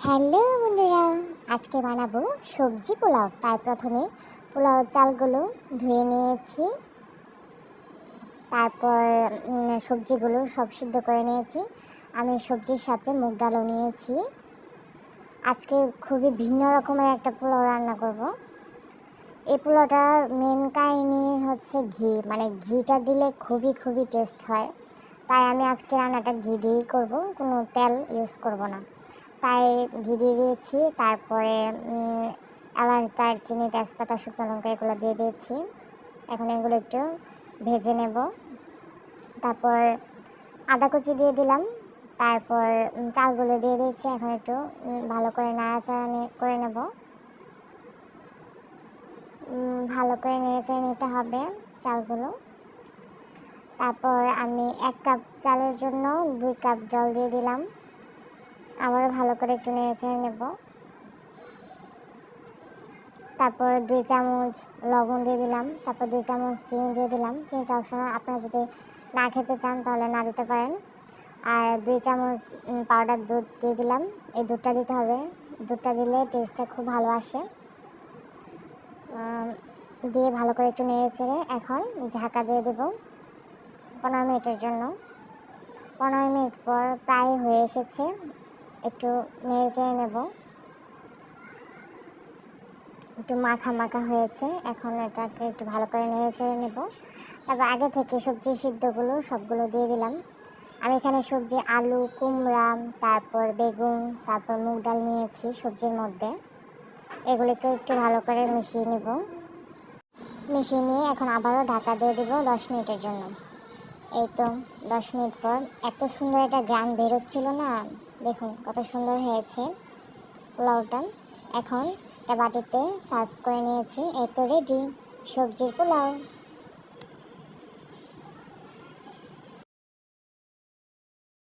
Hello বন্ধুরা, আজকে বানাবো সবজি পোলাও। তাই প্রথমে পোলাও চালগুলো ধুয়ে নিয়েছি। তারপর সবজিগুলো সব সিদ্ধ করে নিয়েছি। আমি সবজির সাথে মুগ ডালও নিয়েছি। আজকে খুবই ভিন্ন রকমের একটা পোলাও রান্না করব। এই পোলাওটার মেন কাহিনী হচ্ছে ঘি, মানে ঘিটা দিলে খুবই টেস্ট হয়। তাই আমি আজকে রান্নাটা ঘি দিয়েই করব, কোনো তেল ইউজ করব না। তাই ঘি দিয়ে দিয়েছি। তারপরে এলাচ, দারচিনি, তেজপাতা, শুকনো লঙ্কা এগুলো দিয়ে দিয়েছি। এখন এগুলো একটু ভেজে নেব। তারপর আদা কুচি দিয়ে দিলাম। তারপর চালগুলো দিয়ে দিয়েছি। এখন একটু ভালো করে নাড়াচাড়া করে নেব। ভালো করে নেড়েচেড়ে নিতে হবে চালগুলো। তারপর আমি 1 কাপ চালের জন্য 2 কাপ জল দিয়ে দিলাম। আবারও ভালো করে একটু নেড়েচেড়ে নেব। তারপর 2 চামচ লবণ দিয়ে দিলাম। তারপর 2 চামচ চিনি দিয়ে দিলাম। চিনিটা অপশনাল, আপনারা যদি না খেতে চান তাহলে না দিতে পারেন। আর 2 চামচ পাউডার দুধ দিয়ে দিলাম। এই দুধটা দিতে হবে, দুধটা দিলে টেস্টটা খুব ভালো আসে। দিয়ে ভালো করে একটু নেড়েচেড়ে এখন ঢাকা দিয়ে দেব 15 মিনিটের জন্য। 15 মিনিট পর প্রায় হয়ে এসেছে। একটু নেড়েচেড়ে নেব। একটু মাখা হয়েছে। এখন এটাকে একটু ভালো করে নেড়েচেড়ে নেব। তারপর আগে থেকে সবজি সিদ্ধগুলো সবগুলো দিয়ে দিলাম। আমি এখানে সবজি আলু, কুমড়া, তারপর বেগুন, তারপর মুগ ডাল নিয়েছি সবজির মধ্যে। এগুলিকে একটু ভালো করে মিশিয়ে নেব। মিশিয়ে নিয়ে এখন আবারও ঢাকা দিয়ে দেবো 10 মিনিটের জন্য। এই তো 10 মিনিট পর এত সুন্দর একটা গ্রান বেরোচ্ছিল না, দেখুন কত সুন্দর হয়েছে পোলাওটা। এখন একটা বাটিতে সার্ভ করে নিয়েছি। এই তো রেডি সবজির পোলাও।